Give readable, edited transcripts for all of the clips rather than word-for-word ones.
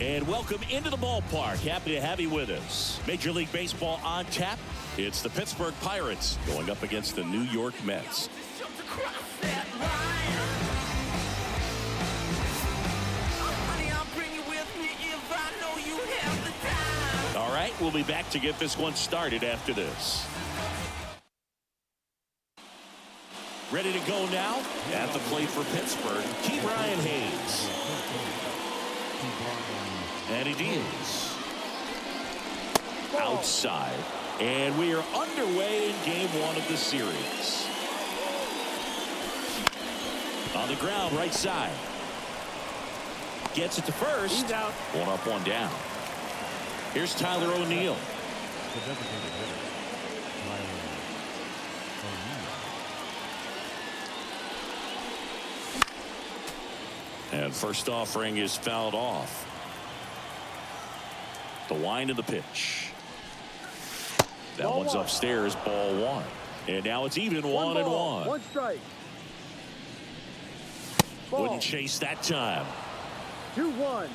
And welcome into the ballpark. Happy to have you with us. Major League Baseball on tap. It's the Pittsburgh Pirates going up against the New York Mets. All right, we'll be back to get this one started after this. Ready to go now at the plate for Pittsburgh, Bryan Hayes. And he deals outside, and we are underway in game one of the series. On the ground, right side. Gets it to first. He's out. One up, one down. Here's Tyler O'Neill. And first offering is fouled off. The wind of the pitch. That ball one's one. Upstairs, ball one. And now it's even one and one. One strike. Ball. Wouldn't chase that time. 2-1.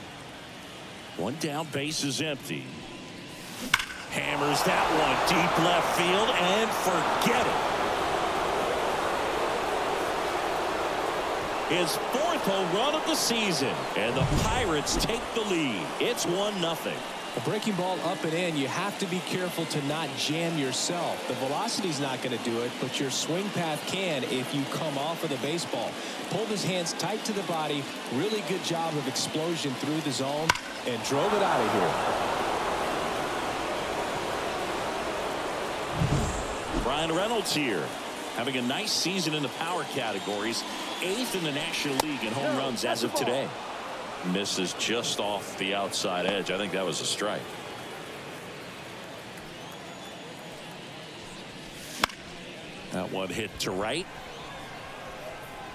One down, base is empty. Hammers that one deep left field and forget it. His fourth home run of the season, and the Pirates take the lead. It's 1-0. A breaking ball up and in, you have to be careful to not jam yourself. The velocity's not going to do it, but your swing path can if you come off of the baseball. Pulled his hands tight to the body. Really good job of explosion through the zone and drove it out of here. Bryan Reynolds here, having a nice season in the power categories. 8th in the National League in home runs as of today. Misses just off the outside edge. I think that was a strike. That one hit to right.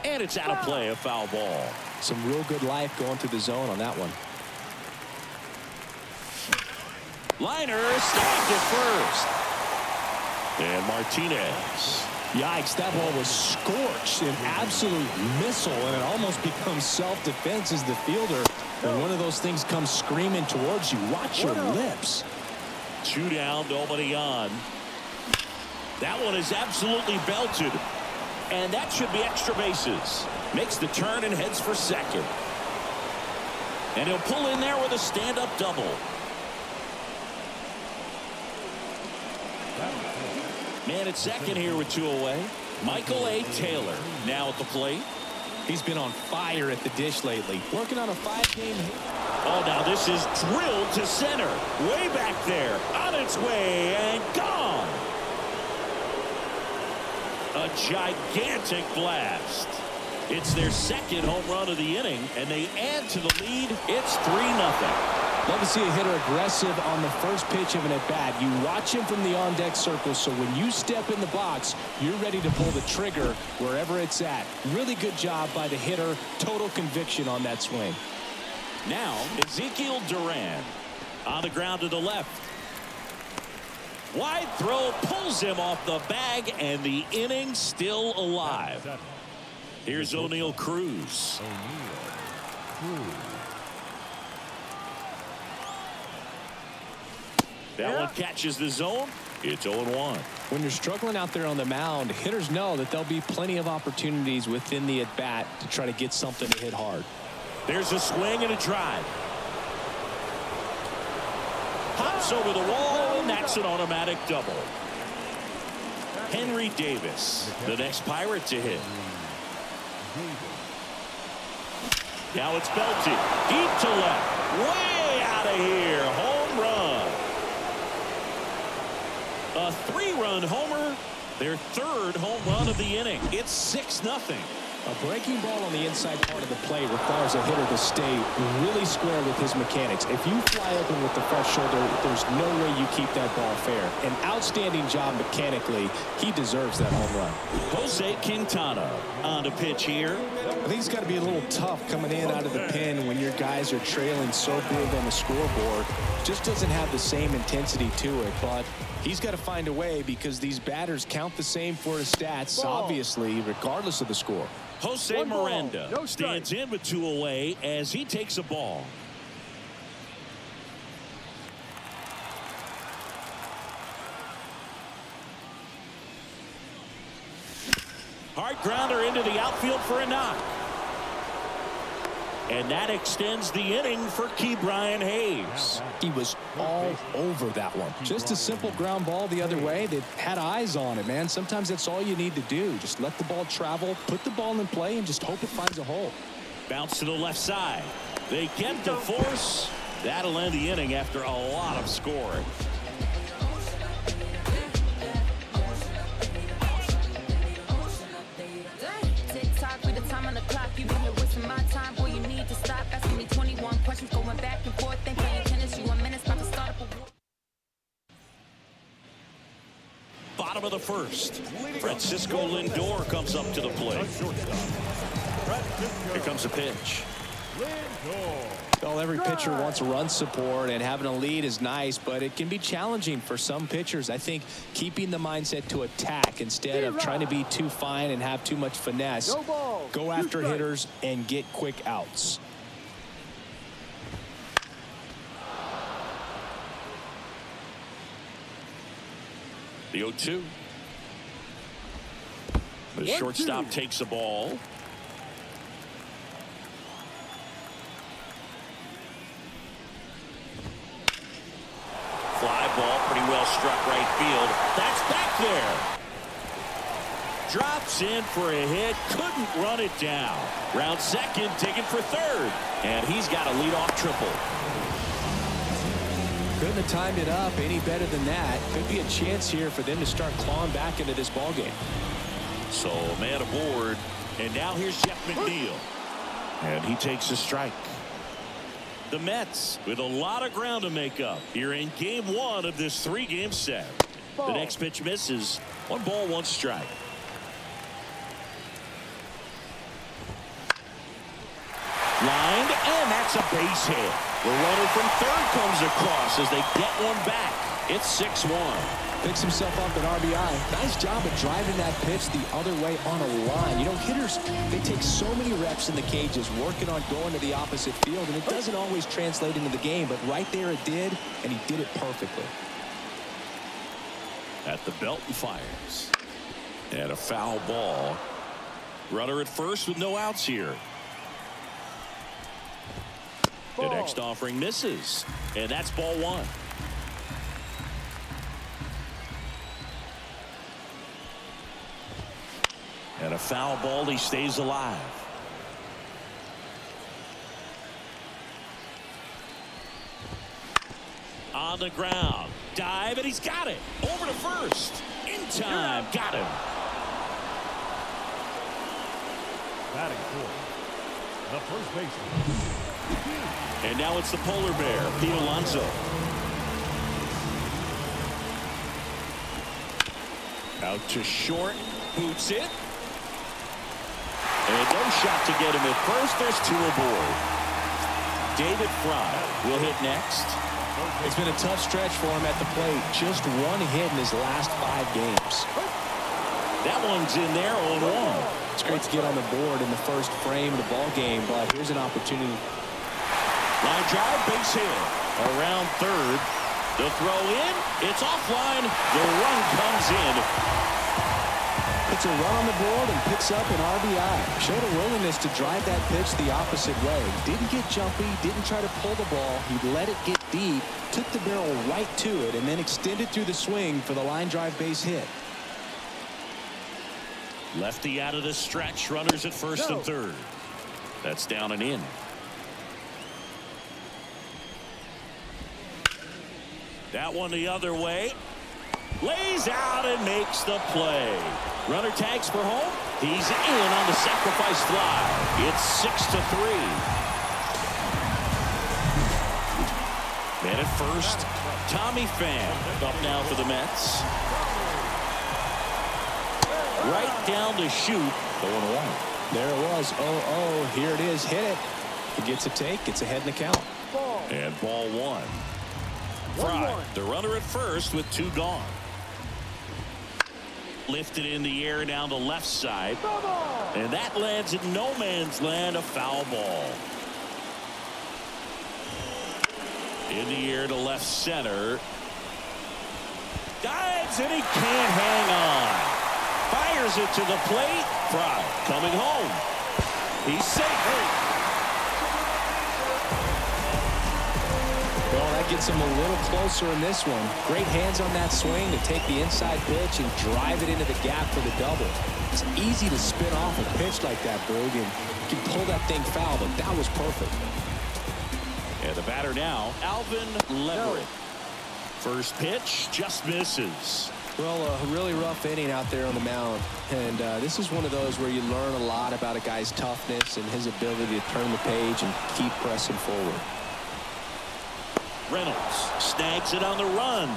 And it's out of play, a foul ball. Some real good life going through the zone on that one. Liner stopped at first. And Martinez. Yikes, that ball was scorched, an absolute missile, and it almost becomes self-defense as the fielder. When one of those things comes screaming towards you, watch your lips. 2 down, nobody on. That one is absolutely belted. And that should be extra bases. Makes the turn and heads for second. And he'll pull in there with a stand-up double. Man at second here with 2 away. Michael A. Taylor now at the plate. He's been on fire at the dish lately. Working on a 5-game hit. Oh, now this is drilled to center. Way back there. On its way and gone. A gigantic blast. It's their second home run of the inning, and they add to the lead. It's 3-0. Love to see a hitter aggressive on the first pitch of an at-bat. You watch him from the on-deck circle, so when you step in the box, you're ready to pull the trigger wherever it's at. Really good job by the hitter. Total conviction on that swing. Now, Ezequiel Duran on the ground to the left. Wide throw pulls him off the bag, and the inning still alive. Here's O'Neill Cruz. That one catches the zone. It's 0-1. When you're struggling out there on the mound, hitters know that there'll be plenty of opportunities within the at-bat to try to get something to hit hard. There's a swing and a drive. Pops over the wall, and that's an automatic double. Henry Davis, the next Pirate to hit. Now it's belted. Deep to left. Way out of here. Home run. A 3-run homer. Their 3rd home run of the inning. It's 6-0. A breaking ball on the inside part of the plate requires a hitter to stay really square with his mechanics. If you fly open with the fresh shoulder, there's no way you keep that ball fair. An outstanding job mechanically. He deserves that home run. Jose Quintana on the pitch here. I think it's got to be a little tough coming in out of the pen when your guys are trailing so big on the scoreboard. Just doesn't have the same intensity to it, but he's got to find a way because these batters count the same for his stats, obviously, regardless of the score. Jose Moreta stands in with 2 away as he takes a ball. grounder into the outfield for a knock. And that extends the inning for Bryan Hayes. He was all over that one. Just a simple ground ball the other way. They had eyes on it, man. Sometimes that's all you need to do. Just let the ball travel, put the ball in play, and just hope it finds a hole. Bounce to the left side. They get the force. That'll end the inning after a lot of scoring. Bottom of the first. Francisco Lindor comes up to the plate. Here comes a pitch. Well, every pitcher wants run support, and having a lead is nice, but it can be challenging for some pitchers. I think keeping the mindset to attack instead of trying to be too fine and have too much finesse. Go after hitters and get quick outs. The 0-2. The shortstop takes the ball. Fly ball, pretty well struck right field. That's back there. Drops in for a hit. Couldn't run it down. Round second, taken for third. And he's got a leadoff triple. Couldn't have timed it up any better than that. Could be a chance here for them to start clawing back into this ball game. So man aboard, and now here's Jeff McNeil, and he takes a strike. The Mets with a lot of ground to make up here in game one of this 3-game set. The next pitch misses. 1 ball, 1 strike. Lined, and that's a base hit. The runner from third comes across as they get one back. It's 6-1. Picks himself up an RBI. Nice job of driving that pitch the other way on a line. You know, hitters, they take so many reps in the cages working on going to the opposite field, and it doesn't always translate into the game, but right there it did, and he did it perfectly. At the belt and fires. And a foul ball. Runner at first with no outs here. The next offering misses, and that's ball 1. And a foul ball, he stays alive. On the ground, dive, and he's got it. Over to first, in time, got him. Batting fourth, the first baseman. And now it's the polar bear, Pete Alonso. Out to short, boots it. And no shot to get him at first. There's 2 aboard. David Fry will hit next. It's been a tough stretch for him at the plate. Just 1 hit in his last 5 games. That one's in there, 0-1. It's great to get on the board in the first frame of the ball game, but here's an opportunity. Line drive, base hit. Around third. The throw in. It's offline. The run comes in. Puts a run on the board and picks up an RBI. Showed a willingness to drive that pitch the opposite way. Didn't get jumpy, didn't try to pull the ball. He let it get deep, took the barrel right to it, and then extended through the swing for the line drive base hit. Lefty out of the stretch. Runners at first and third. That's down and in. That one the other way. Lays out and makes the play. Runner tags for home. He's in on the sacrifice fly. It's 6-3. Man at first, Tommy Pham up now for the Mets. Right down to shoot. 0-1. There it was. 0-0. Here it is. Hit it. He gets a take. Gets ahead in the count. And ball 1. Fry, the runner at first with 2 gone. Lifted in the air down the left side. And that lands in no man's land, a foul ball. In the air to left center. Dives and he can't hang on. Fires it to the plate. Fry coming home. He's safe. Well, that gets him a little closer in this one. Great hands on that swing to take the inside pitch and drive it into the gap for the double. It's easy to spin off a pitch like that, Boog, and you can pull that thing foul, but that was perfect. And the batter now, Alvin Leverett. First pitch just misses. Well, a really rough inning out there on the mound, and this is one of those where you learn a lot about a guy's toughness and his ability to turn the page and keep pressing forward. Reynolds snags it on the run.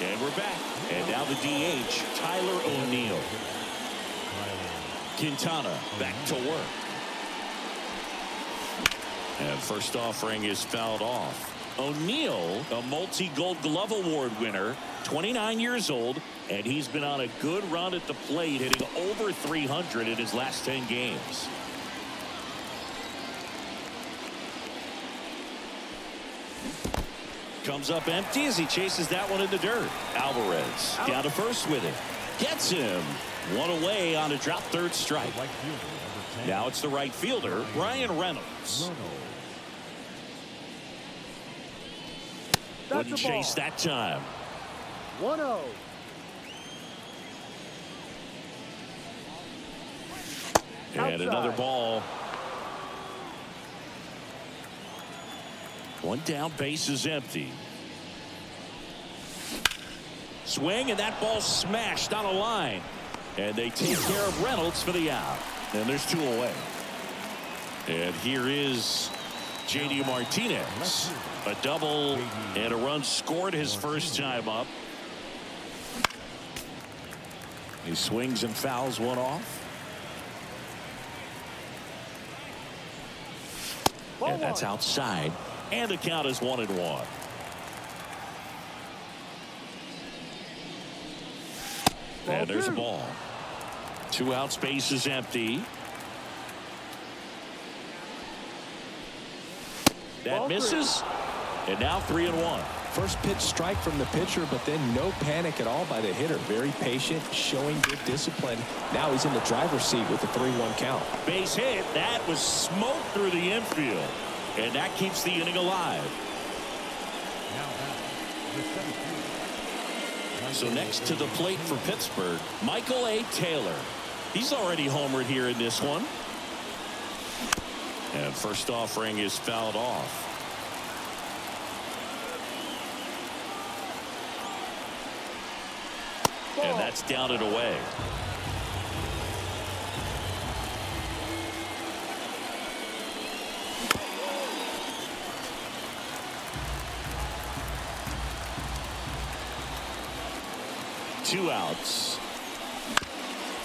And we're back. And now the DH, Tyler O'Neill. Quintana back to work. And first offering is fouled off. O'Neill, a multi-Gold Glove Award winner, 29 years old, and he's been on a good run at the plate, hitting over 300 in his last 10 games. Comes up empty as he chases that one in the dirt. Alvarez down to first with it. Gets him. One away on a drop third strike. Now it's the right fielder, Bryan Reynolds. Wouldn't chase that time. 1-0. And another ball. One down, base is empty. Swing, and that ball smashed on a line. And they take care of Reynolds for the out. And there's two away. And here is J.D. Martinez. A double and a run scored his first time up. He swings and fouls one off. And that's outside. And the count is 1-1. And there's a ball. 2 outs, base is empty. That misses. And now 3-1. First pitch strike from the pitcher, but then no panic at all by the hitter. Very patient, showing good discipline. Now he's in the driver's seat with the 3-1 count. Base hit. That was smoked through the infield. And that keeps the inning alive. So next to the plate for Pittsburgh, Michael A. Taylor. He's already homered here in this one. And first offering is fouled off. And that's down and away. Two outs.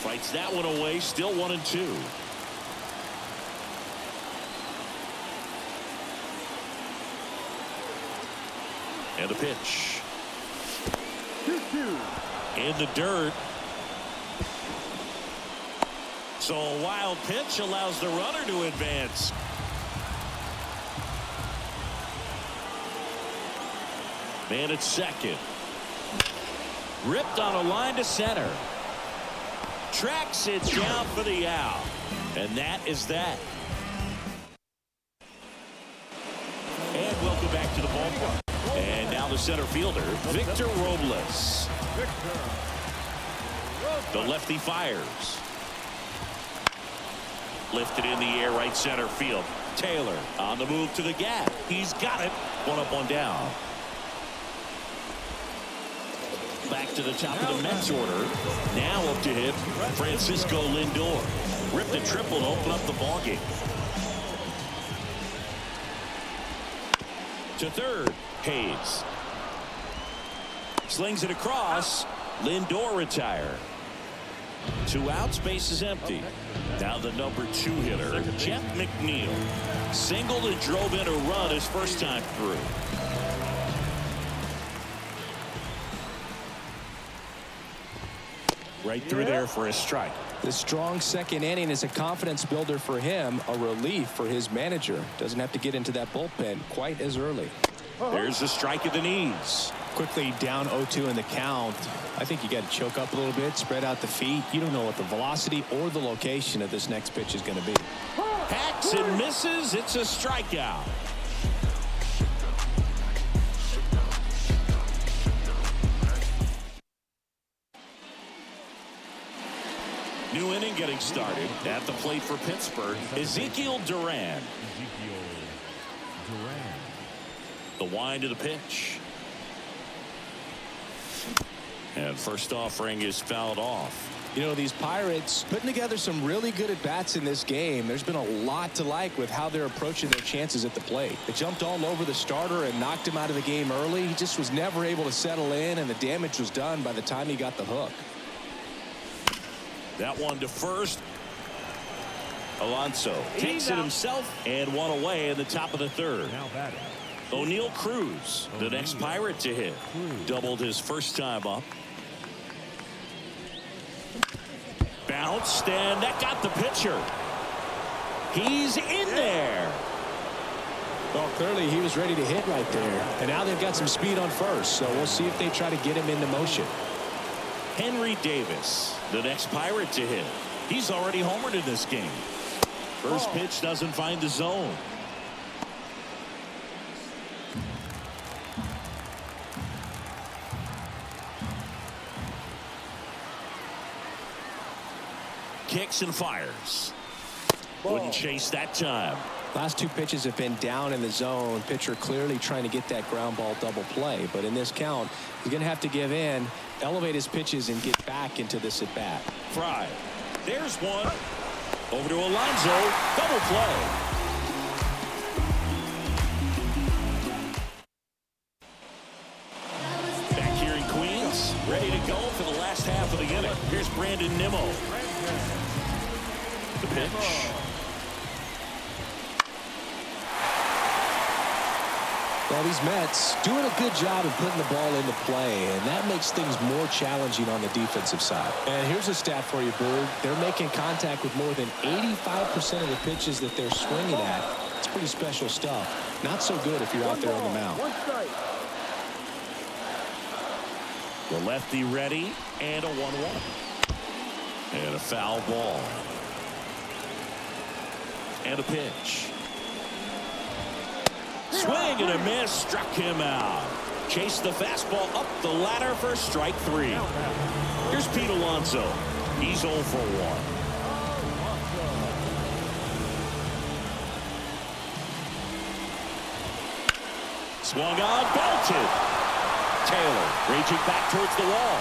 Fights that one away. Still 1-2. And a pitch. 2-2. In the dirt. So a wild pitch allows the runner to advance. Man at second. Ripped on a line to center. Tracks it down for the out. And that is that. And welcome back to the ballpark. And now the center fielder, Victor Robles. The lefty fires. Lifted in the air, right center field. Taylor on the move to the gap. He's got it. One up, one down. Back to the top of the Mets order. Now up to hit Francisco Lindor. Ripped a triple to open up the ballgame. To third, Hayes. Slings it across. Lindor retire. 2 outs, base is empty. Now the number 2 hitter, Jeff McNeil. Singled and drove in a run his first time through. Right through there for a strike. The strong second inning is a confidence builder for him, a relief for his manager. Doesn't have to get into that bullpen quite as early. There's a strike at the knees. Quickly down 0-2 in the count. I think you got to choke up a little bit, spread out the feet. You don't know what the velocity or the location of this next pitch is going to be. Hacks and misses. It's a strikeout. New inning getting started. At the plate for Pittsburgh, Ezequiel Duran. The wind of the pitch. And first offering is fouled off. You know, these Pirates putting together some really good at-bats in this game. There's been a lot to like with how they're approaching their chances at the plate. They jumped all over the starter and knocked him out of the game early. He just was never able to settle in, and the damage was done by the time he got the hook. That one to first. Alonso takes it himself and one away in the top of the third. O'Neal Cruz, the next Pirate to hit. Doubled his first time up. Bounced, and that got the pitcher. He's in there. Well, clearly he was ready to hit right there. And now they've got some speed on first, so we'll see if they try to get him into motion. Henry Davis, the next Pirate to hit. He's already homered in this game. First pitch doesn't find the zone. Kicks and fires. Wouldn't chase that time. Last two pitches have been down in the zone. Pitcher clearly trying to get that ground ball double play. But in this count, he's going to have to give in, elevate his pitches, and get back into this at bat. Fry. There's one. Over to Alonso. Double play. Back here in Queens. Ready to go for the last half of the inning. Here's Brandon Nimmo. The pitch. Well, these Mets doing a good job of putting the ball into play, and that makes things more challenging on the defensive side. And here's a stat for you, Boog. They're making contact with more than 85% of the pitches that they're swinging at. It's pretty special stuff. Not so good if you're out there on the mound. The lefty ready, and a 1-1. And a foul ball. And a pitch. Swing and a miss, struck him out. Chased the fastball up the ladder for strike three. Here's Pete Alonso. He's 0 for 1. Swung on, belted. Taylor reaching back towards the wall.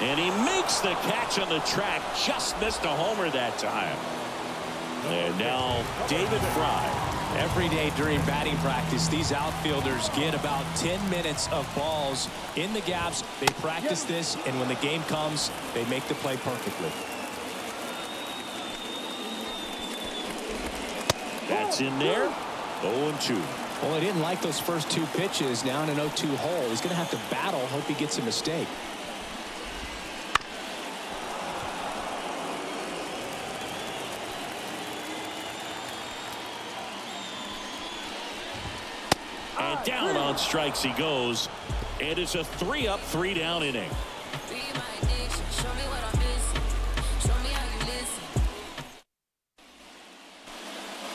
And he makes the catch on the track. Just missed a homer that time. And now David Fry. Every day during batting practice, these outfielders get about 10 minutes of balls in the gaps. They practice this, and when the game comes, they make the play perfectly. That's in there. 0-2. Well, he didn't like those first two pitches. Now in an 0-2 hole, he's going to have to battle. Hope he gets a mistake. And down on strikes he goes. And it's a 3-up, 3-down inning.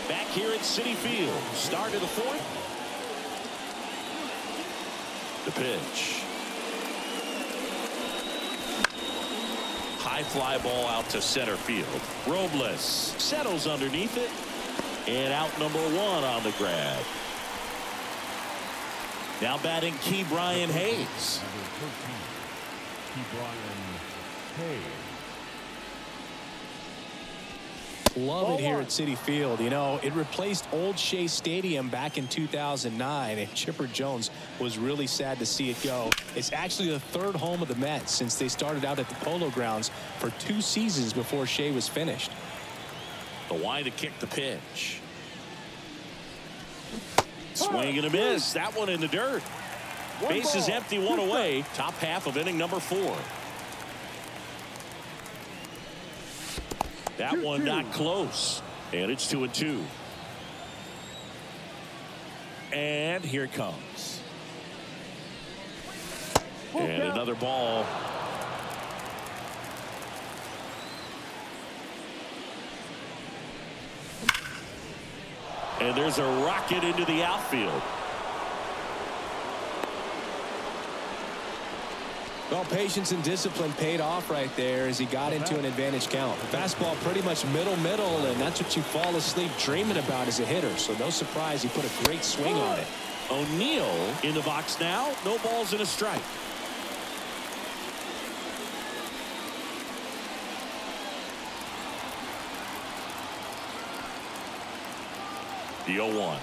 Back here at Citi Field. Start of the fourth. The pitch. High fly ball out to center field. Robles settles underneath it. And out number 1 on the grab. Now batting Bryan Hayes. Love it here at Citi Field. You know, it replaced Old Shea Stadium back in 2009, and Chipper Jones was really sad to see it go. It's actually the third home of the Mets since they started out at the Polo Grounds for 2 seasons before Shea was finished. The wide to kick the pitch. Swing and a miss. That one in the dirt. Base is empty, 1 away. Top half of inning number 4. That one not close. And it's 2-2. And here it comes. And another ball. And there's a rocket into the outfield. Well, patience and discipline paid off right there as he got into an advantage count. Fastball pretty much middle, and that's what you fall asleep dreaming about as a hitter. So no surprise he put a great swing on it. O'Neill in the box now. No balls and a strike. The 0-1.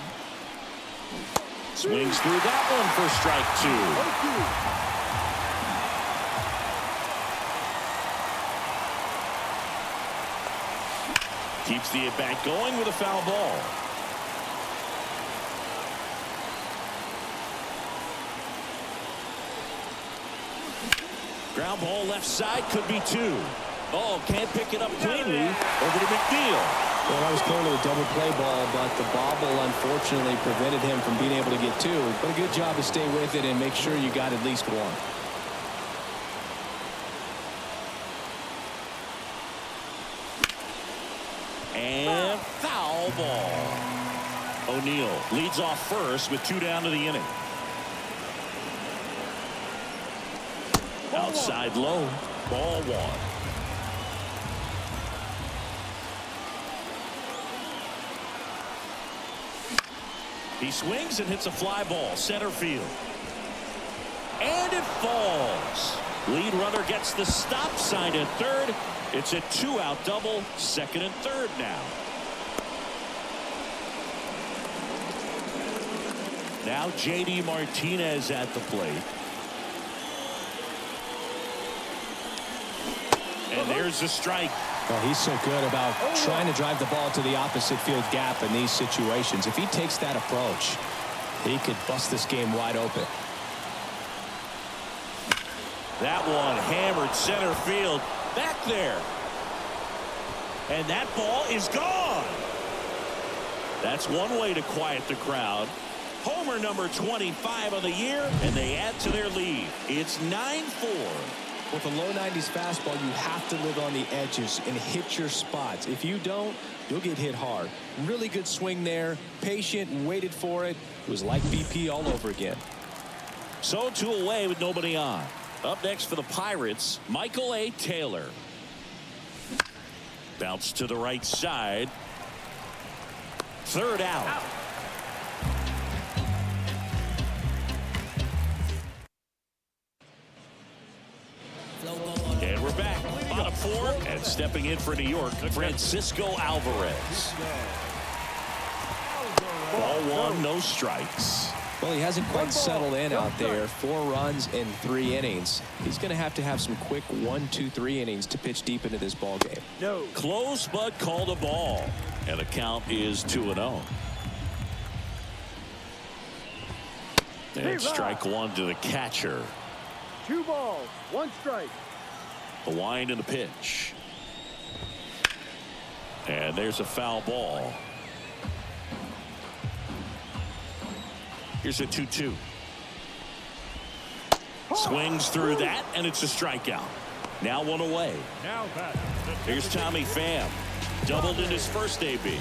Swings through that one for strike 2. Keeps the at-bat going with a foul ball. Ground ball left side, could be 2. Oh, can't pick it up cleanly. Over to McNeil. Well, that was clearly a double play ball, but the bobble unfortunately prevented him from being able to get 2. But a good job to stay with it and make sure you got at least 1. And foul ball. O'Neill leads off first with 2 down to the inning. Outside low. Ball 1. He swings and hits a fly ball center field. And it falls. Lead runner gets the stop sign at third. It's a 2-out double, second and third now. Now J.D. Martinez at the plate. And there's the strike. Well, he's so good about trying to drive the ball to the opposite field gap in these situations. If he takes that approach, he could bust this game wide open. That one hammered center field. Back there. And that ball is gone. That's one way to quiet the crowd. Homer number 25 of the year, and they add to their lead. It's 9-4. With a low 90s fastball, you have to live on the edges and hit your spots. If you don't, you'll get hit hard. Really good swing there. Patient and waited for it. It was like BP all over again. So 2 away with nobody on. Up next for the Pirates, Michael A. Taylor. Bounce to the right side. Third out. And we're back. Bottom 4 and stepping in for New York, Francisco Alvarez. Ball 1, no strikes. Well, he hasn't quite settled in out there. 4 runs in 3 innings. He's going to have some quick 1, 2, 3 innings to pitch deep into this ball game. No. Close, but called a ball. And the count is 2-0. And strike 1 to the catcher. 2 balls, 1 strike. The wind and the pitch. And there's a foul ball. Here's a 2-2. Swings through that, and it's a strikeout. Now 1 away. Now back. Here's Tommy Pham. Doubled in his first AB.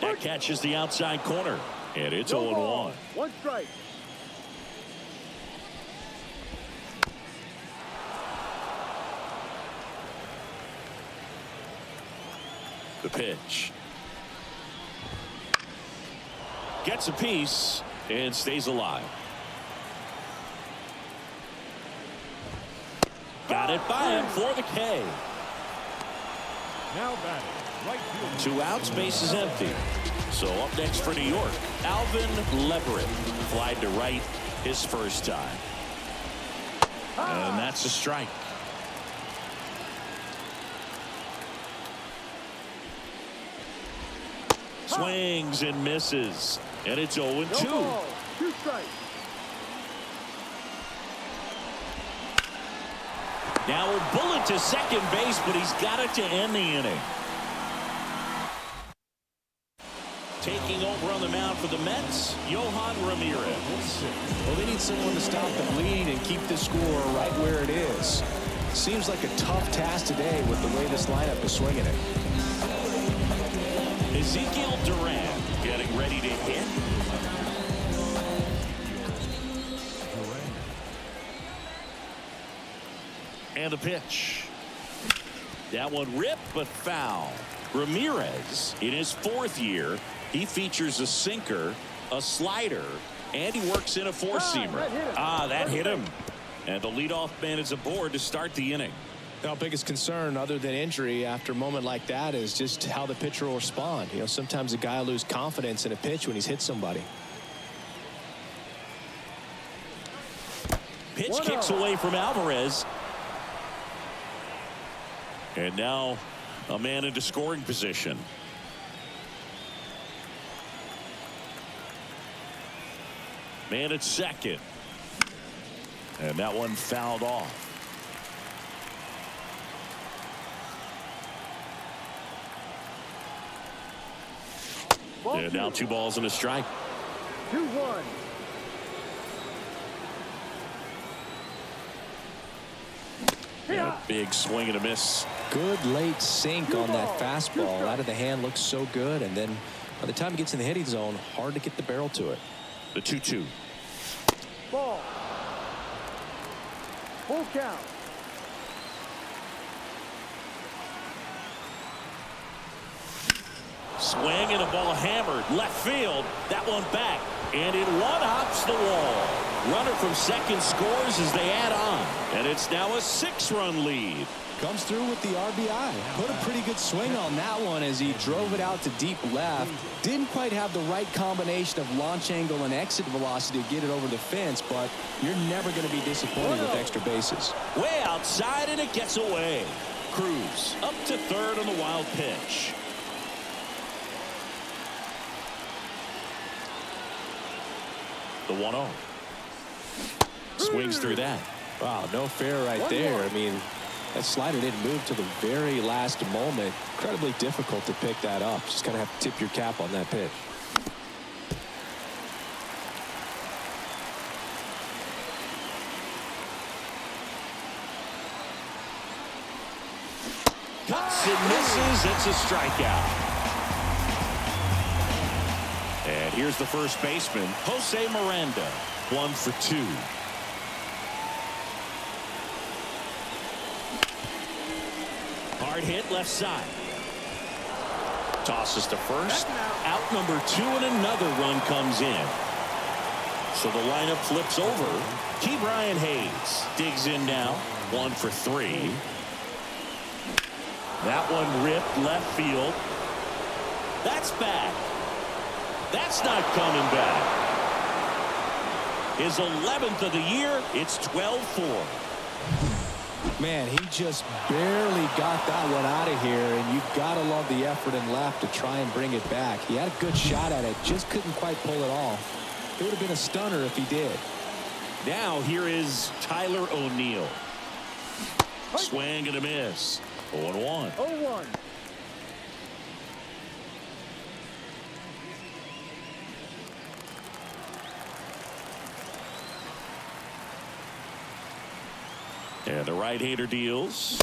That catches the outside corner. And it's 0-1. 1 strike. The pitch. Gets a piece and stays alive. Got it by him for the K. Now batting. Right field. 2 outs, base is empty. So up next for New York, Alvin Leverett. Flied to right his first time. And that's a strike. Swings and misses. And it's 0-2. 2 strikes. Now a bullet to second base, but he's got it to end the inning. Taking over on the mound for the Mets, Yohan Ramirez. Well, they need someone to stop the bleeding and keep the score right where it is. Seems like a tough task today with the way this lineup is swinging it. Ezequiel Duran getting ready to hit. And the pitch. That one ripped but foul. Ramirez, in his 4th year, he features a sinker, a slider, and he works in a four-seamer. That hit him. And the leadoff man is aboard to start the inning. Our biggest concern, other than injury after a moment like that, is just how the pitcher will respond. You know, sometimes a guy will lose confidence in a pitch when he's hit somebody. Pitch kicks away from Alvarez. And now a man into scoring position. Man at second. And that one fouled off. And now 2 balls and a strike. 2-1. A big swing and a miss. Good late sink on that fastball. Out of the hand looks so good, and then by the time it gets in the hitting zone, hard to get the barrel to it. The 2-2. Ball. Full count. Swing and a ball hammered left field. That one back, and it one-hops the wall. Runner from second scores as they add on, and it's now a 6-run lead. Comes through with the RBI. Put a pretty good swing on that one as he drove it out to deep left. Didn't quite have the right combination of launch angle and exit velocity to get it over the fence, but you're never going to be disappointed with extra bases. Way outside, and it gets away. Cruz up to third on the wild pitch. The 1-0. Swings through that. Wow, no fair right there. I mean, that slider didn't move to the very last moment. Incredibly difficult to pick that up. Just kind of have to tip your cap on that pitch. Cuts and misses. It's a strikeout. And here's the first baseman, Jose Miranda. 1 for 2. Hard hit left side. Tosses to first. Out number 2, and another run comes in. So the lineup flips over. Bryan Hayes digs in now. 1 for 3. That one ripped left field. That's back. That's not coming back. His 11th of the year. It's 12-4. Man, he just barely got that one out of here, and you've got to love the effort in left to try and bring it back. He had a good shot at it, just couldn't quite pull it off. It would have been a stunner if he did. Now here is Tyler O'Neill. Swing and a miss. 0-1. 0-1. And the right-hander deals.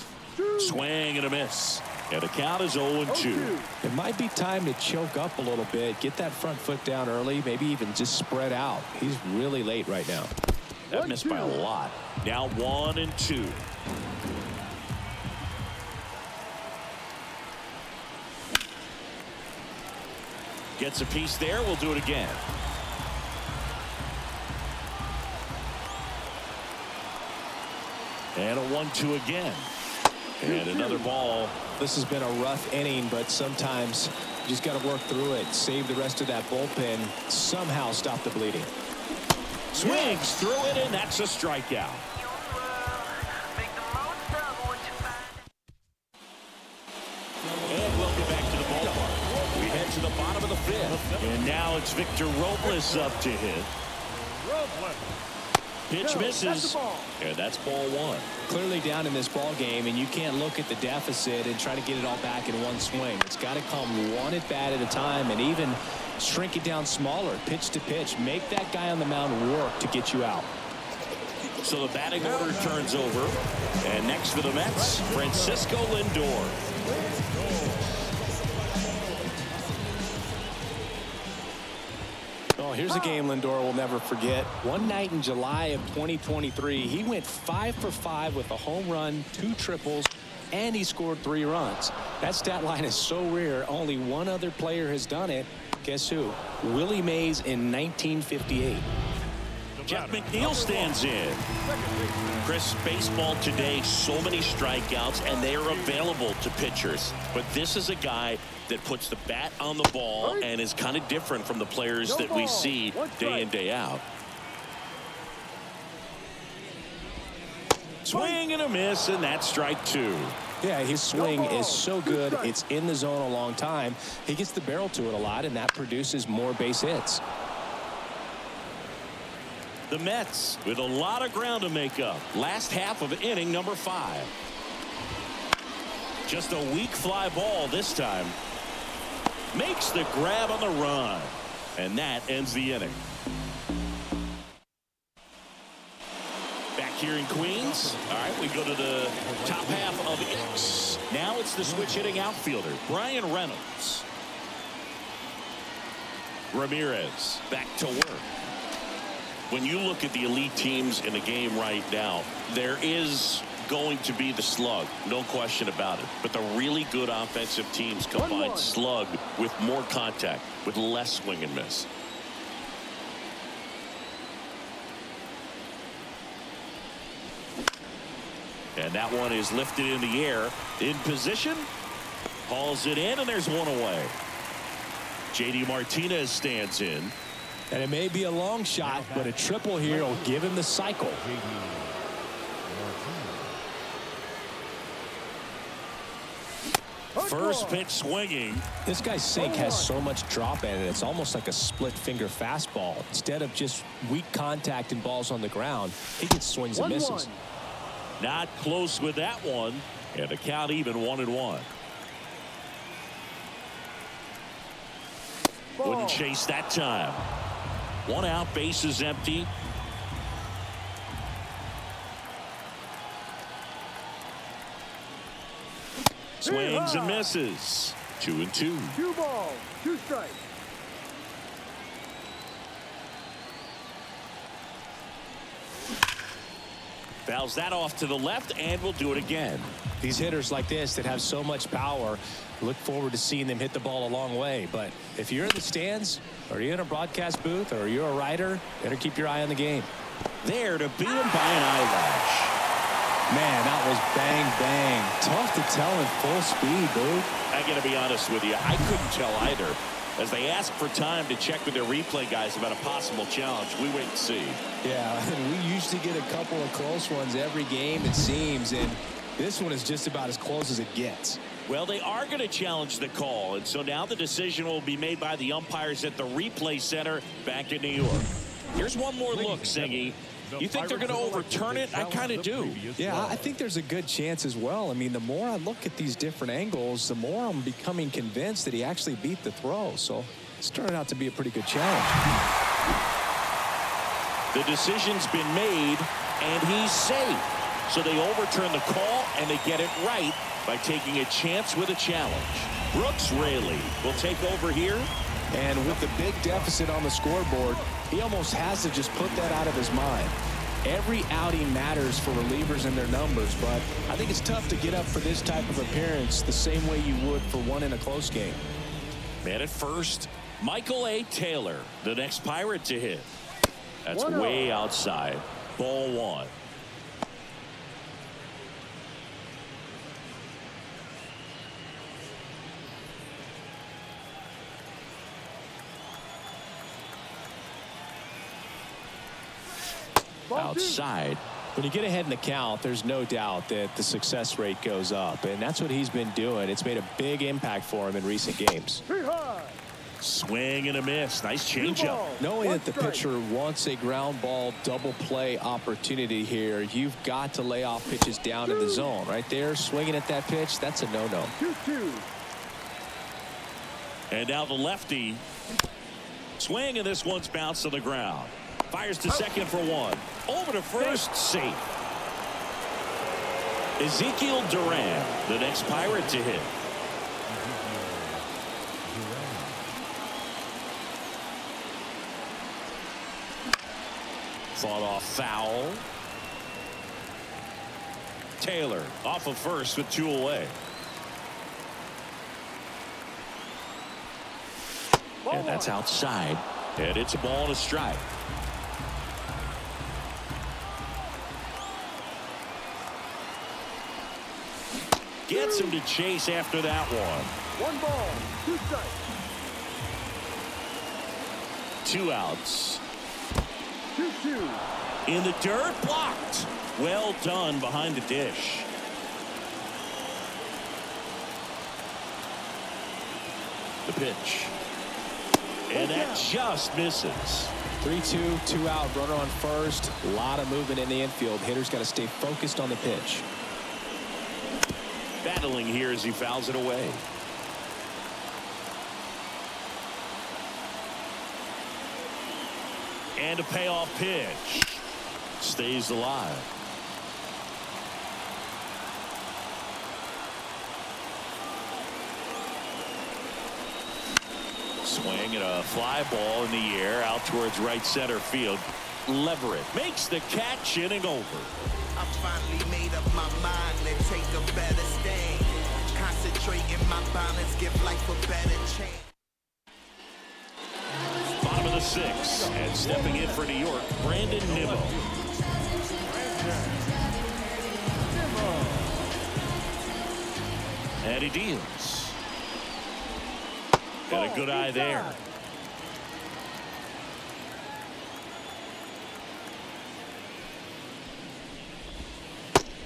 Swing and a miss. And the count is 0-2. It might be time to choke up a little bit, get that front foot down early, maybe even just spread out. He's really late right now. That missed by a lot. Now 1-2. Gets a piece there. We'll do it again. And a 1-2 again. And another ball. This has been a rough inning, but sometimes you just got to work through it. Save the rest of that bullpen. Somehow stop the bleeding. Swings through it, and that's a strikeout. And welcome back to the ballpark. We head to the bottom of the 5th. And now it's Victor Robles up to hit. Pitch No, misses. that's the ball. And that's ball one. Clearly down in this ball game, and you can't look at the deficit and try to get it all back in one swing. It's got to come one at bat at a time, and even shrink it down smaller, pitch to pitch. Make that guy on the mound work to get you out. So the batting order turns over. And next for the Mets, Francisco Lindor. Oh, here's a game Lindor will never forget. One night in July of 2023, he went 5 for 5 with a home run, 2 triples, and he scored 3 runs. That stat line is so rare, only one other player has done it. Guess who? Willie Mays in 1958. Jeff McNeil stands in. Chris, baseball today, so many strikeouts, and they are available to pitchers. But this is a guy that puts the bat on the ball and is kind of different from the players that we see day in, day out. Swing and a miss, and that's strike 2. Yeah, his swing is so good. It's in the zone a long time. He gets the barrel to it a lot, and that produces more base hits. The Mets with a lot of ground to make up. Last half of inning number 5. Just a weak fly ball this time. Makes the grab on the run. And that ends the inning. Back here in Queens. All right, we go to the top half of X. Now it's the switch hitting outfielder, Bryan Reynolds. Ramirez back to work. When you look at the elite teams in the game right now, there is going to be the slug, no question about it. But the really good offensive teams combine slug with more contact, with less swing and miss. And that one is lifted in the air. In position. Hauls it in, and there's one away. JD Martinez stands in. And it may be a long shot, but a triple here will give him the cycle. First pitch swinging. This guy's sink has so much drop in it. It's almost like a split finger fastball. Instead of just weak contact and balls on the ground, he gets swings and misses. Not close with that one. And the count even 1-1. Wouldn't chase that time. 1 out, bases empty. Swings and misses. 2-2. 2 balls, 2 strikes. Fouls that off to the left, and we'll do it again. These hitters like this that have so much power, look forward to seeing them hit the ball a long way. But if you're in the stands, or you're in a broadcast booth, or you're a writer, better keep your eye on the game. There to beat him by an eyelash. Man, that was bang, bang. Tough to tell in full speed, dude. I got to be honest with you, I couldn't tell either. As they ask for time to check with their replay guys about a possible challenge, we wait and see. Yeah, and we usually get a couple of close ones every game, it seems, and this one is just about as close as it gets. Well, they are going to challenge the call, and so now the decision will be made by the umpires at the replay center back in New York. Here's one more look, Singy. You think they're going to overturn it? I kind of do. Yeah, I think there's a good chance as well. I mean, the more I look at these different angles, the more I'm becoming convinced that he actually beat the throw. So it's turning out to be a pretty good challenge. The decision's been made, and he's safe. So they overturn the call, and they get it right by taking a chance with a challenge. Brooks Raley will take over here. And with the big deficit on the scoreboard, he almost has to just put that out of his mind. Every outing matters for relievers and their numbers, but I think it's tough to get up for this type of appearance the same way you would for one in a close game. Man at first, Michael A. Taylor, the next Pirate to hit. That's way outside. Ball 1. Outside. When you get ahead in the count, there's no doubt that the success rate goes up, and that's what he's been doing. It's made a big impact for him in recent games. Swing and a miss. Nice changeup. Knowing that the pitcher wants a ground ball double play opportunity here, you've got to lay off pitches down in the zone. Right there, swinging at that pitch, that's a no-no. 2-2. And now the lefty. Swing, and this one's bounced on the ground. Fires to second for one. Over to first, safe. Ezequiel Duran, the next Pirate to hit. Fought off foul. Taylor off of first with 2 away. And that's outside. And it's a ball and a strike. Gets him to chase after that one. 1 ball, 2 strikes. 2 outs. 2-2. In the dirt, blocked. Well done behind the dish. The pitch. And that just misses. 3-2, 2 out, runner on first. A lot of movement in the infield. Hitter's got to stay focused on the pitch. Battling here as he fouls it away. And a payoff pitch. Stays alive. Swing and a fly ball in the air out towards right center field. Leverett makes the catch, inning over. I finally made up my mind to take a better stand. Concentrate in my balance, give life a better chance. Bottom of the 6th, and stepping in for New York, Brandon Nimmo. And he deals. Got a good eye there.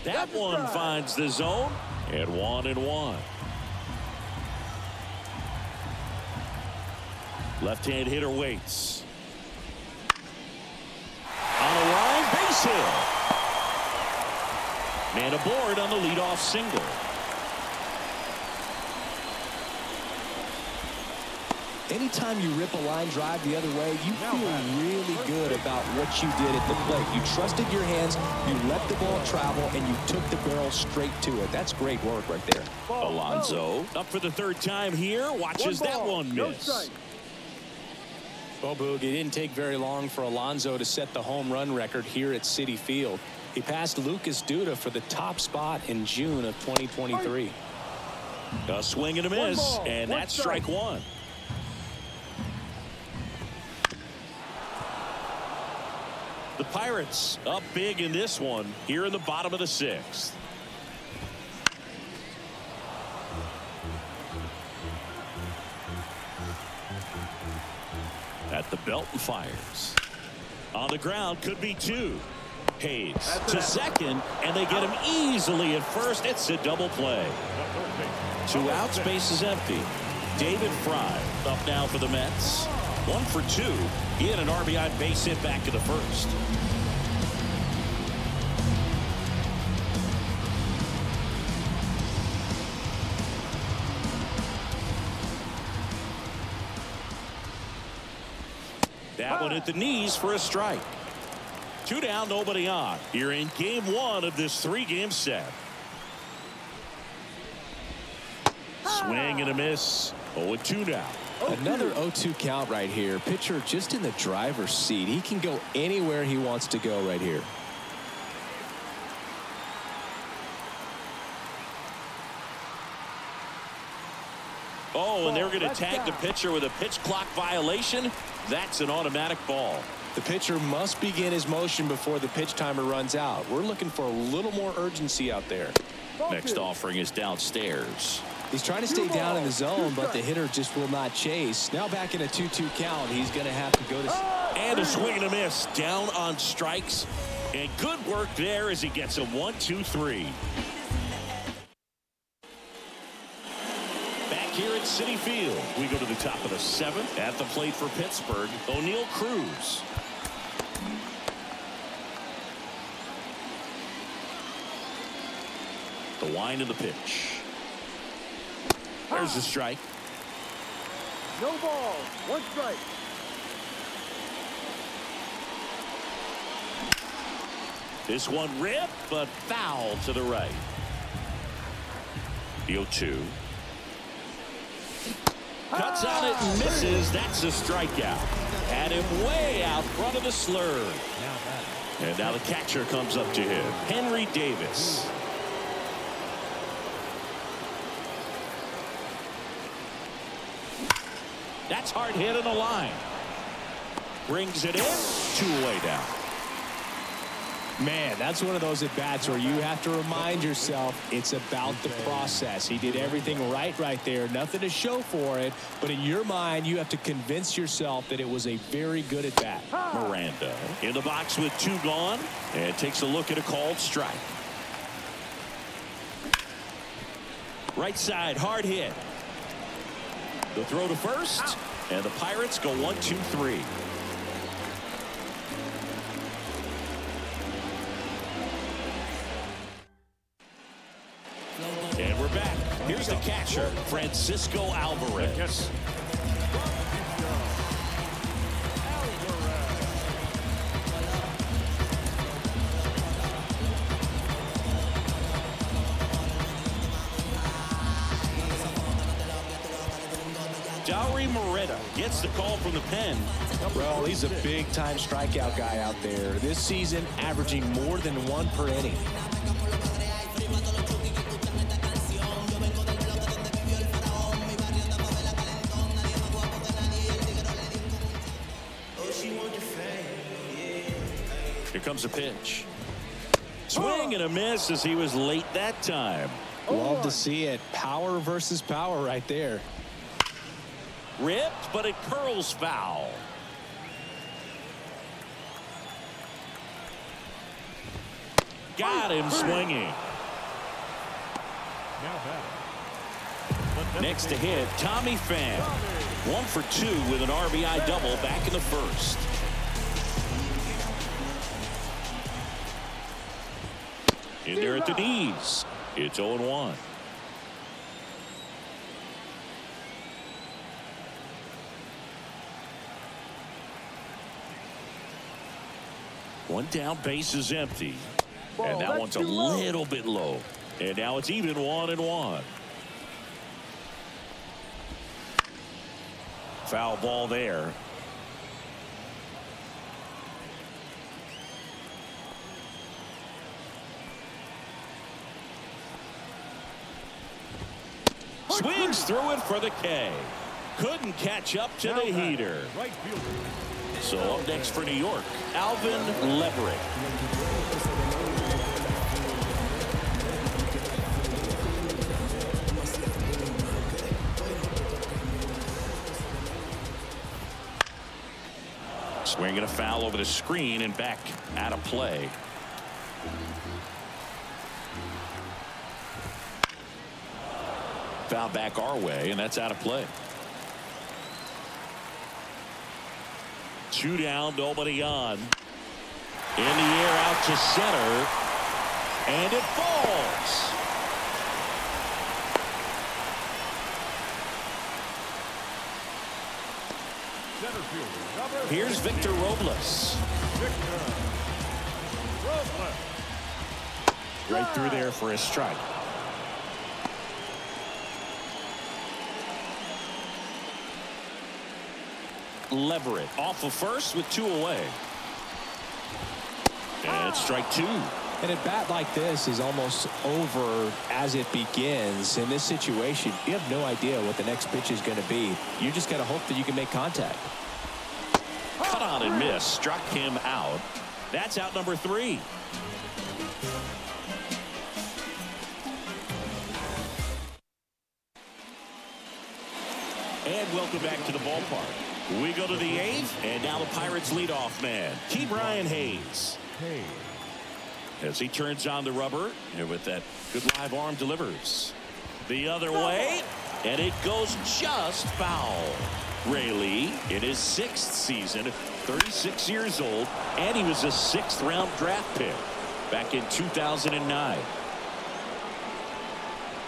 That one finds the zone, and 1-1. Left-hand hitter waits. On a line, base hit. Man aboard on the leadoff single. Anytime you rip a line drive the other way, you feel really good about what you did at the plate. You trusted your hands, you let the ball travel, and you took the barrel straight to it. That's great work right there. Alonso up for the 3rd time here. Watches that one miss. Well, Boog, it didn't take very long for Alonso to set the home run record here at Citi Field. He passed Lucas Duda for the top spot in June of 2023. A swing and a miss, and that's strike 1. The Pirates up big in this one here in the bottom of the 6th. At the belt and fires. On the ground, could be 2. Hayes to second, and they get him easily at first. It's a double play. 2 outs, base is empty. David Fry up now for the Mets. 1 for 2. He had an RBI base hit back in the 1st. That one at the knees for a strike. 2 down, nobody on. You're in game 1 of this 3-game set. Swing and a miss. 0-2 now. Another 0-2 count right here. Pitcher just in the driver's seat. He can go anywhere he wants to go right here. Oh, and they're going to tag the pitcher with a pitch clock violation. That's an automatic ball. The pitcher must begin his motion before the pitch timer runs out. We're looking for a little more urgency out there. Next offering is downstairs. He's trying to stay down in the zone, but the hitter just will not chase. Now back in a 2-2 count. He's going to have to go to... And a swing and a miss. Down on strikes. And good work there as he gets a 1-2-3. Back here at Citi Field, we go to the top of the 7th. At the plate for Pittsburgh, Cruz. The wind of the pitch. There's the strike. No ball. 1 strike. This one ripped, but foul to the right. The 0-2. Cuts on it and misses. That's a strikeout. Had him way out front of the slur. And now the catcher comes up to him. Henry Davis. That's hard hit on the line. Brings it in. 2 away down. Man, that's one of those at-bats where you have to remind yourself it's about the process. He did everything right there. Nothing to show for it. But in your mind, you have to convince yourself that it was a very good at-bat. Miranda in the box with 2 gone. And takes a look at a called strike. Right side, hard hit. The throw to first. And the Pirates go 1-2-3. And we're back. Here's the catcher, Francisco Alvarez. Dauri Moreta gets the call from the pen. Well, he's a big-time strikeout guy out there. This season, averaging more than 1 per inning. Here comes a pitch. Swing and a miss as he was late that time. Love to see it. Power versus power right there. Ripped, but it curls foul. Got him swinging. Next to hit, Tommy Pham. 1 for 2 with an RBI double back in the first. In there at the knees. It's 0-1. One down, base is empty. And that one's a little bit low. And now it's even 1-1. Foul ball there. Swings through it for the K. Couldn't catch up to the heater. So up next for New York, Alvin Leverett. Swinging a foul over the screen and back out of play. Foul back our way, and that's out of play. 2 down, nobody on. In the air, out to center, and it falls. Here's Victor Robles. Right through there for a strike. Leverett off of first with 2 away. And it's strike 2. An at bat like this is almost over as it begins. In this situation, you have no idea what the next pitch is going to be. You just got to hope that you can make contact. Cut on and miss. Struck him out. That's out number 3. And welcome back to the ballpark. We go to the 8th, and now the Pirates leadoff man, Bryan Hayes. As he turns on the rubber, and with that good live arm delivers. The other way, And it goes just foul. Rayleigh in his 6th season, 36 years old, and he was a 6th-round draft pick back in 2009.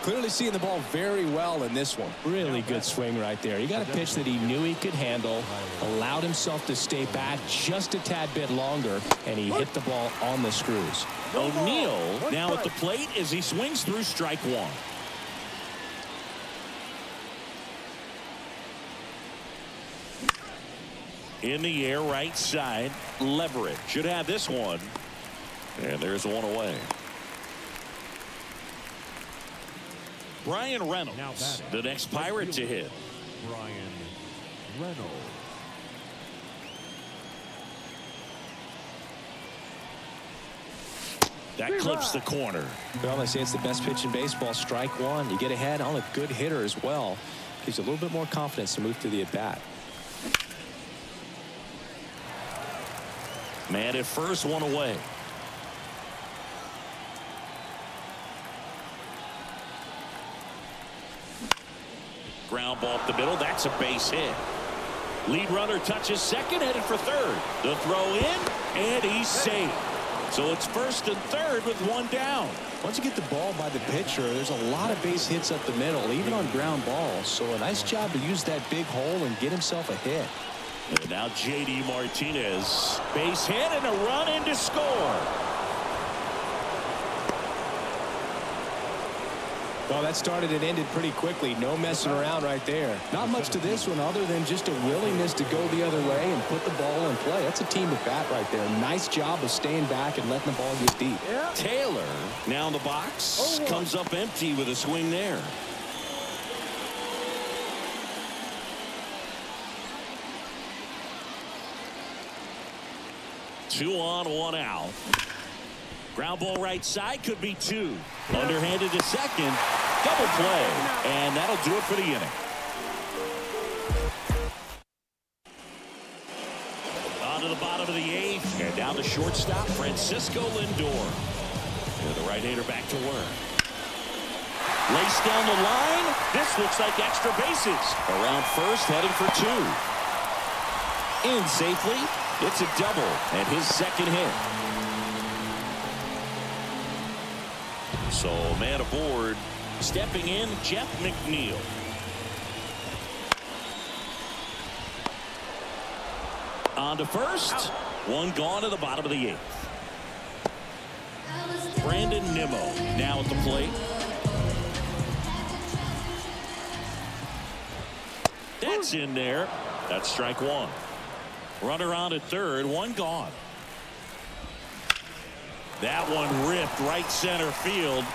Clearly seeing the ball very well in this one. Really good swing right there. He got a pitch that he knew he could handle, allowed himself to stay back just a tad bit longer, and he hit the ball on the screws. O'Neill now at the plate as he swings through strike one. In the air, right side, Leverett should have this one. And there's one away. Bryan Reynolds, the next Pirate to hit. Bryan Reynolds. That clips the corner. Well, they say it's the best pitch in baseball. Strike one. You get ahead on a good hitter as well. Gives you a little bit more confidence to move through the at-bat. Man at first, one away. Ground ball up the middle. That's a base hit. Lead runner touches second, headed for third. The throw in, and he's safe. So it's first and third with one down. Once you get the ball by the pitcher, there's a lot of base hits up the middle, even on ground balls. So a nice job to use that big hole and get himself a hit. And now J.D. Martinez. Base hit and a run in to score. Well, that started and ended pretty quickly. No messing around right there. Not much to this one other than just a willingness to go the other way and put the ball in play. That's a team at bat right there. Nice job of staying back and letting the ball get deep. Yeah. Taylor now in the box. Comes up empty with a swing there. Two on, one out. Ground ball right side, could be two. Underhanded to second. Double play. And that'll do it for the inning. On to the bottom of the 8th. And down to shortstop, Francisco Lindor. And the right-hander back to work. Laced down the line. This looks like extra bases. Around first, heading for two. In safely. It's a double and his second hit. So man aboard. Stepping in, Jeff McNeil. On to first. One gone to the bottom of the 8th. Brandon Nimmo now at the plate. That's in there. That's strike one. Runner on at third, one gone. That one ripped right center field.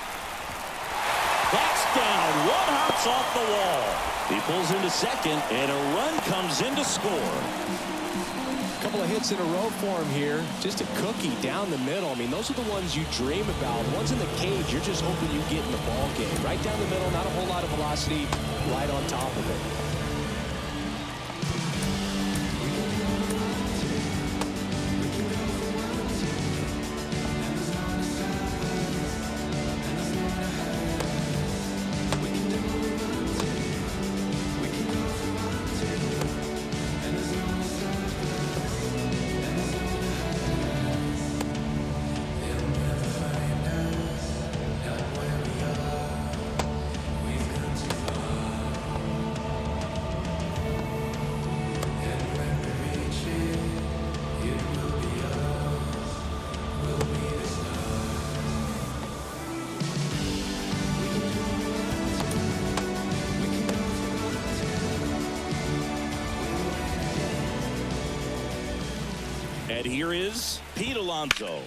That's down. One hops off the wall. He pulls into second, and a run comes in to score. A couple of hits in a row for him here. Just a cookie down the middle. I mean, those are the ones you dream about. Ones in the cage, you're just hoping you get in the ball game. Right down the middle, not a whole lot of velocity, right on top of it. And here is Pete Alonso.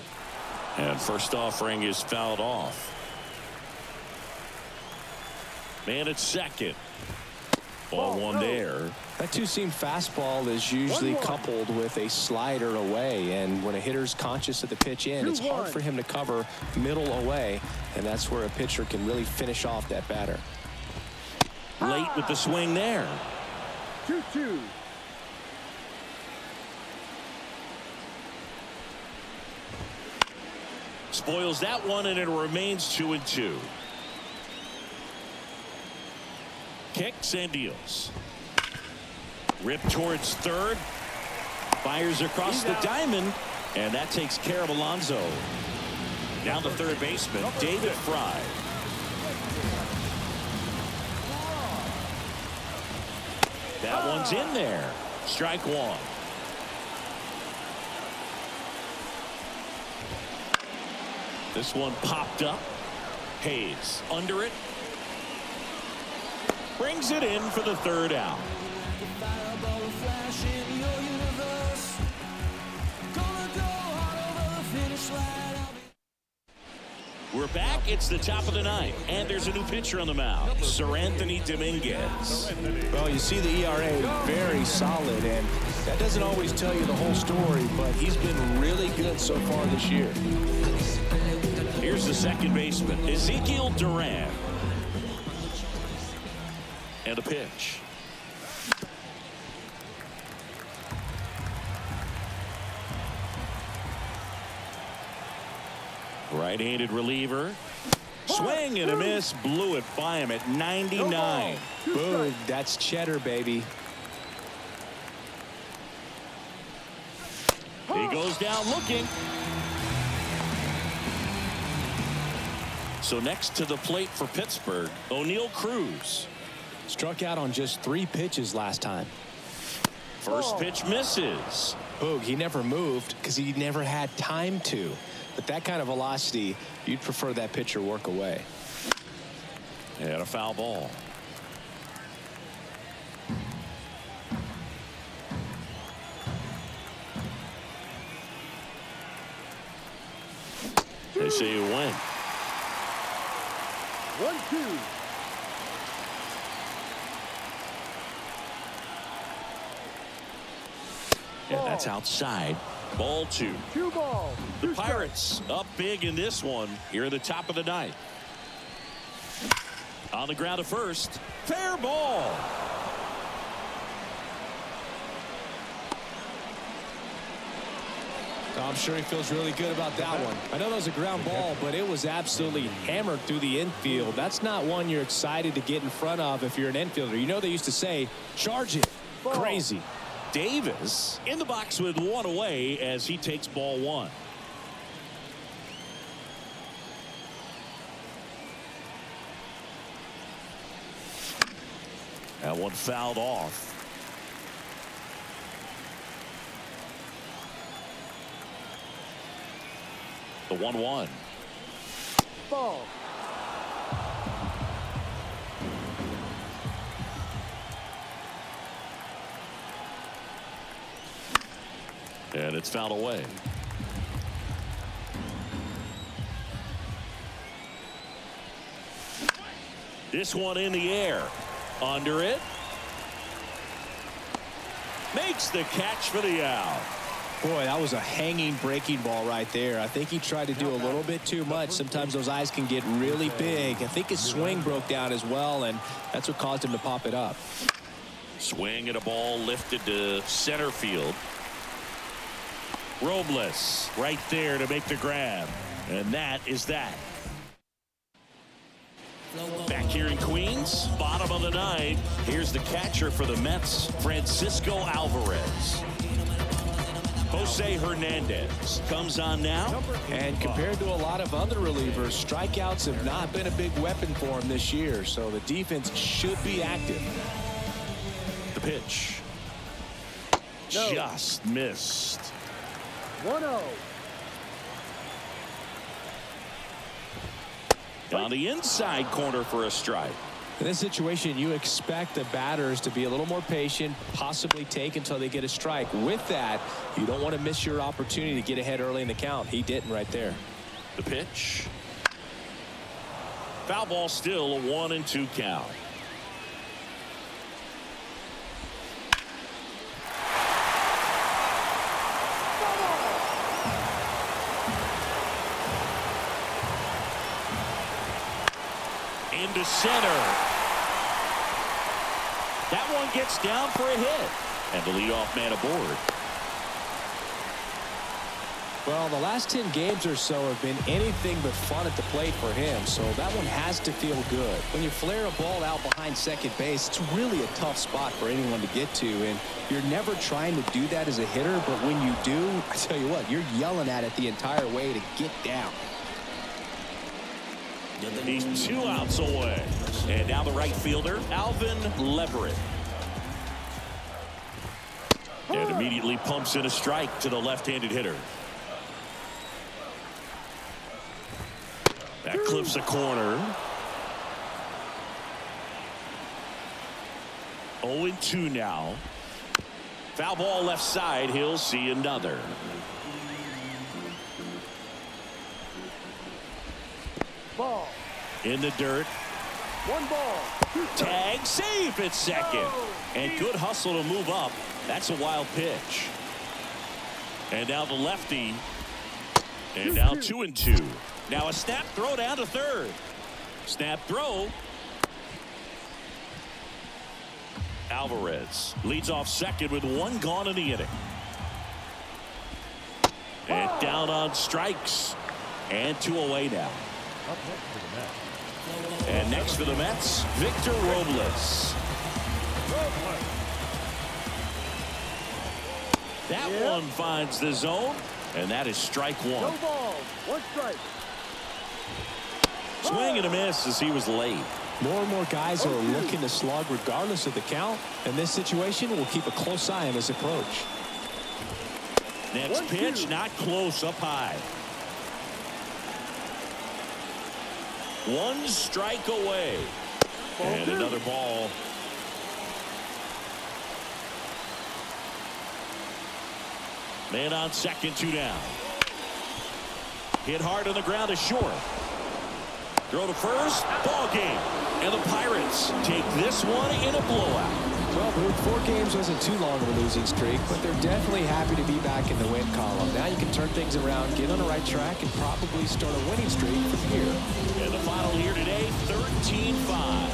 And first offering is fouled off. Man at second. Ball one there. That two-seam fastball is usually coupled with a slider away, and when a hitter's conscious of the pitch in, it's hard for him to cover middle away, and that's where a pitcher can really finish off that batter. Late with the swing there. 2-2. Spoils that one, and it remains 2-2. Kicks and deals. Rip towards third. Fires across the diamond. And that takes care of Alonso. Now the third baseman, David Fry. That one's in there. Strike one. This one popped up. Hayes under it. Brings it in for the third out. We're back. It's the top of the ninth, and there's a new pitcher on the mound, Anthony Dominguez. Well, you see the ERA very solid, and that doesn't always tell you the whole story, but he's been really good so far this year. Here's the second baseman, Ezequiel Duran. And a pitch. Right-handed reliever. Swing and a miss. Blew it by him at 99. Boom. That's cheddar, baby. He goes down looking. So next to the plate for Pittsburgh, Cruz. Struck out on just 3 pitches last time. First pitch misses. Boog, he never moved because he never had time to. But that kind of velocity, you'd prefer that pitcher work away. And a foul ball. They say it went. 1-2. Yeah, that's outside. Ball 2. 2 balls. The Pirates up big in this one here at the top of the ninth. On the ground to first. Fair ball. I'm sure he feels really good about that one. I know that was a ground ball, but it was absolutely hammered through the infield. That's not one you're excited to get in front of if you're an infielder. You know they used to say, charge it. Crazy. Davis in the box with one away as he takes ball 1. That one fouled off. The 1-1. Ball. And it's fouled away. This one in the air. Under it. Makes the catch for the out. Boy, that was a hanging breaking ball right there. I think he tried to do a little bit too much. Sometimes those eyes can get really big. I think his swing broke down as well, and that's what caused him to pop it up. Swing and a ball lifted to center field. Robles right there to make the grab. And that is that. Back here in Queens, bottom of the ninth. Here's the catcher for the Mets, Francisco Alvarez. Jose Hernandez comes on now. And compared to a lot of other relievers, strikeouts have not been a big weapon for him this year. So the defense should be active. The pitch. No. Just missed. 1-0. On the inside corner for a strike. In this situation, you expect the batters to be a little more patient, possibly take until they get a strike. With that, you don't want to miss your opportunity to get ahead early in the count. He didn't right there. The pitch. Foul ball, still a 1-2 count. Into center. That one gets down for a hit. And the leadoff man aboard. Well, the last 10 games or so have been anything but fun at the plate for him, so that one has to feel good. When you flare a ball out behind second base, it's really a tough spot for anyone to get to, and you're never trying to do that as a hitter, but when you do, I tell you what, you're yelling at it the entire way to get down. He's 2 outs away. And now the right fielder, Alvin Leverett. And immediately pumps in a strike to the left-handed hitter. That clips a corner. 0-2 now. Foul ball left side. He'll see another. Ball. In the dirt. 1 ball. Tag safe at second. And good hustle to move up. That's a wild pitch. And now the lefty. And now 2-2. Now a snap throw down to third. Snap throw. Alvarez leads off second with 1 gone in the inning. And down on strikes. And 2 away now. Up next for the Mets. And next for the Mets, Victor Robles. That one finds the zone, and that is strike 1. No balls. 1 strike. Swing and a miss as he was late. More and more guys are looking to slug regardless of the count. In this situation, we'll keep a close eye on his approach. Next 1-2. pitch, not close, up high. 1 strike away. And another ball. Man on second, 2 down. Hit hard on the ground to short. Throw to first, ball game. And the Pirates take this one in a blowout. Well, Booth, 4 games wasn't too long of a losing streak, but they're definitely happy to be back in the win column. Now you can turn things around, get on the right track, and probably start a winning streak from here. And the final here today, 13-5.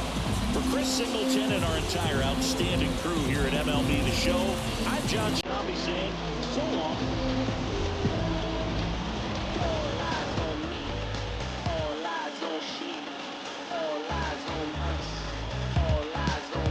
For Chris Singleton and our entire outstanding crew here at MLB The Show, I'm John Shelby saying so long. All eyes on me. All eyes on she. All eyes on us. All eyes on me.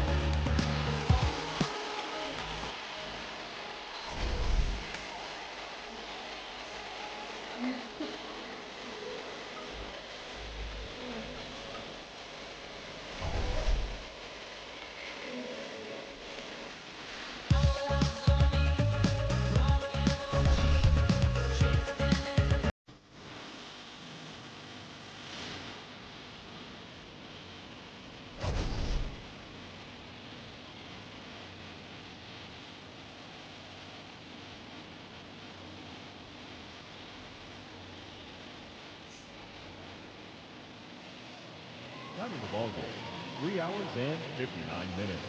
Time of the ball game, 3 hours and 59 minutes.